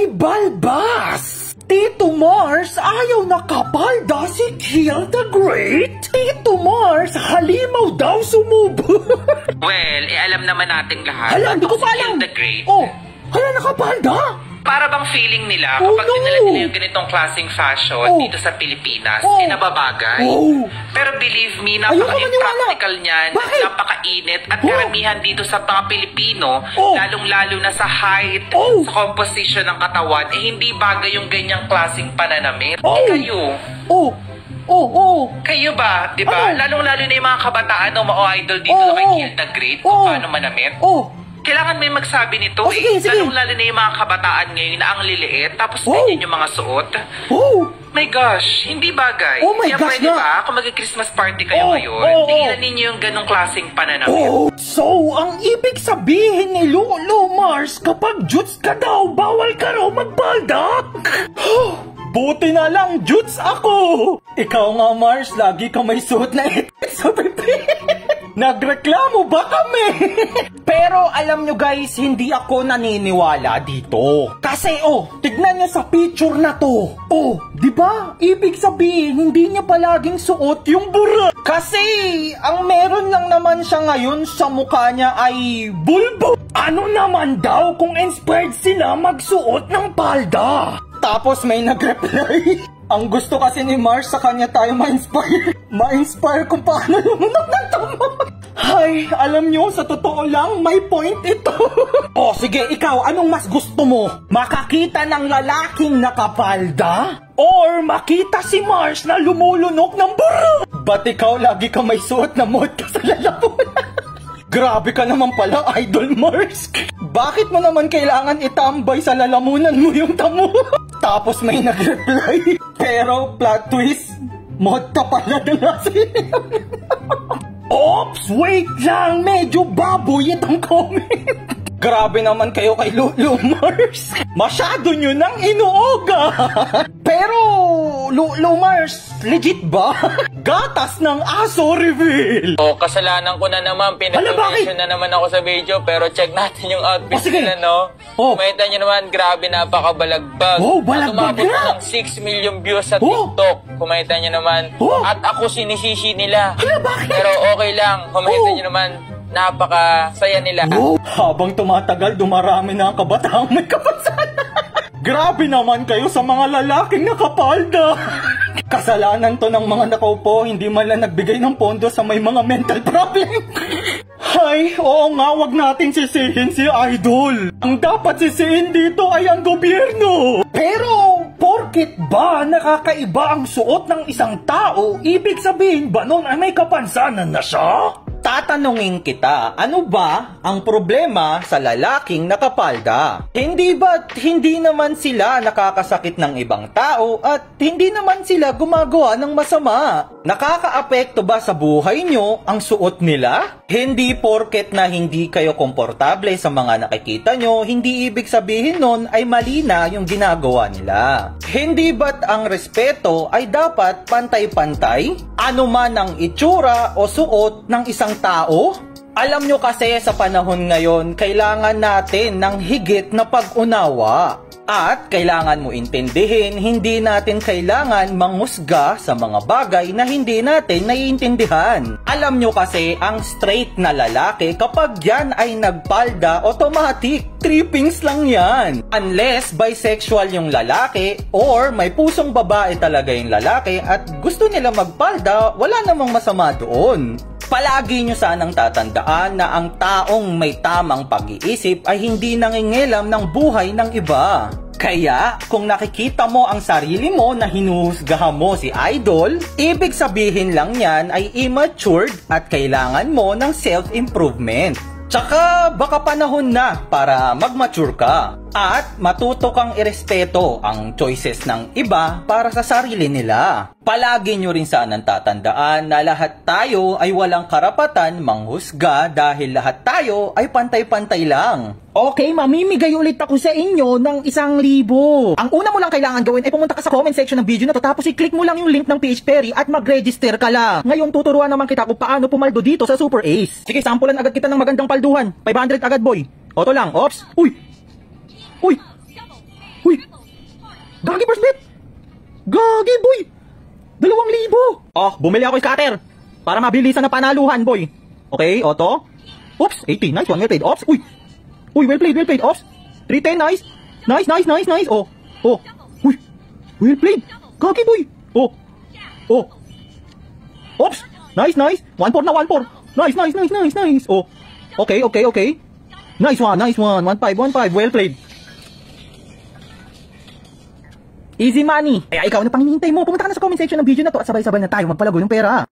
may balbas! Tito Mars, ayaw nakapalda si Kiel the Great? Tito Mars, halimaw daw sumubo. Well, alam naman nating lahat. Hala, hindi ko pa alam. Kiel the Great. Oh, hala nakapalda? Para bang feeling nila kapag dinala nila yung ganitong klaseng fashion dito sa Pilipinas, nababagay. Pero believe me, napaka-impractical niyan, napakainit, at karamihan dito sa mga Pilipino, lalong-lalo na sa height, sa composition ng katawan, hindi bagay yung ganyang klaseng pananamit. Kayo? Kayo ba? Diba? Lalong-lalo na yung mga kabataan o mga idol dito na kay Kiel the Great, kung paano manamit. Kailangan may magsabi nito Lalong-lalo na yung mga kabataan ngayon na ang liliit, tapos ganyan yung mga suot. My gosh, hindi bagay. Kaya pwede ba, kung mag-Christmas party kayo ngayon, tigilan ninyo yung ganong klaseng pananamit. So, ang ibig sabihin ni Lolo Mars, kapag Jutes ka daw, bawal ka raw magbalda? Buti na lang, Jutes ako! Ikaw nga, Mars, lagi ka may suot na sa pipi. Nagreklamo ba kami? Pero alam nyo guys, hindi ako naniniwala dito. Kasi tignan nyo sa picture na to. Di ba? Ibig sabihin, hindi niya palaging suot yung bura. Kasi ang meron lang naman siya ngayon sa mukha niya ay bulbo. Ano naman daw kung inspired sila magsuot ng palda? Tapos may nag-reply. Ang gusto kasi ni Mars sa kanya tayo ma-inspire. Ma-inspire kung paano lumunok ng tama. Ay, alam nyo, sa totoo lang, may point ito. Sige, ikaw, anong mas gusto mo? Makakita ng lalaking nakapalda? Or makita si Mars na lumulunok ng buro? Ba't ikaw lagi ka may suot na mod ka sa lalamunan? Grabe ka naman pala, Idol Mars. Bakit mo naman kailangan itambay sa lalamunan mo yung tamo? Tapos may nag-reply. Pero plot twist, mod ka pala na nasi. Oops, wait lang. Medyo baboy itong comment. Grabe naman kayo kay Lolo Mars. Masyado nyo nang inuoga. Pero, Lolo Mars, legit ba? Gatas ng aso reveal. Kasalanan ko na naman. Pinag-mention na naman ako sa video. Pero check natin yung outfit nila, no? Kumita nyo naman, grabe, napakabalagbag. Balagbag na. Ng 6 million views sa TikTok. Kumita nyo naman. At ako sinisisi nila. Pero okay lang. Kumita nyo naman. Napakasaya nila. Habang tumatagal, dumarami na ang kabataang may kapansanan. Grabe naman kayo sa mga lalaking nakapalda. Kasalanan to ng mga nakaupo, hindi man lang nagbigay ng pondo sa may mga mental problem. Ay, oo nga, wag nating sisihin si Idol. Ang dapat sisihin dito ay ang gobyerno. Pero, porkit ba nakakaiba ang suot ng isang tao, ibig sabihin ba nun ay may kapansanan na siya? Tatanungin kita, ano ba ang problema sa lalaking nakapalda? Hindi ba't hindi naman sila nakakasakit ng ibang tao at hindi naman sila gumagawa ng masama? Nakakaapekto ba sa buhay nyo ang suot nila? Hindi porket na hindi kayo komportable sa mga nakikita nyo, hindi ibig sabihin nun ay mali na yung ginagawa nila. Hindi ba't ang respeto ay dapat pantay-pantay? Ano man ang itsura o suot ng isang tao? Alam nyo kasi sa panahon ngayon, kailangan natin ng higit na pag-unawa. At kailangan mo intindihin, hindi natin kailangan mangusga sa mga bagay na hindi natin naiintindihan. Alam nyo kasi, ang straight na lalaki, kapag yan ay nagpalda, automatic, trippings lang yan. Unless bisexual yung lalaki, or may pusong babae talaga yung lalaki, at gusto nila magpalda, wala namang masama doon. Palagi nyo sanang tatandaan na ang taong may tamang pag-iisip ay hindi nangingialam ng buhay ng iba. Kaya, kung nakikita mo ang sarili mo na hinuhusgahan mo si Idol, ibig sabihin lang yan ay immature at kailangan mo ng self-improvement. Tsaka baka panahon na para mag-mature ka at matuto kang irespeto ang choices ng iba para sa sarili nila. Palagi nyo rin sanang tatandaan na lahat tayo ay walang karapatan manghusga dahil lahat tayo ay pantay-pantay lang. Okay, mamimigay ulit ako sa inyo ng 1,000. Ang una mo lang kailangan gawin ay pumunta ka sa comment section ng video na to, tapos i-click mo lang yung link ng PH Perry at mag-register ka lang. Ngayon tuturuan naman kita kung paano pumaldo dito sa Super Ace. Sige, sampulan agad kita ng magandang palduhan. 500 agad, boy. Oto lang, ops. Uy! Uy! Uy! Gagi first bet! Gagi boy! 2,000! Oh, bumili ako scatter para mabilisan na panaluhan boy. Okay, Otto. Oops, 80, nice one, well played. Ops, uy! Uy, well played, Ops. 310, nice. Nice. Oh. Uy, well played. Gagi boy. Oh. Ops, nice. 1-4 na, 1-4. Nice. Oh. Okay. Nice one. 1-5. Well played. Easy money. Ikaw na pang hinihintay mo. Pumunta ka na sa comment section ng video na to at sabay-sabay na tayo magpalago ng pera.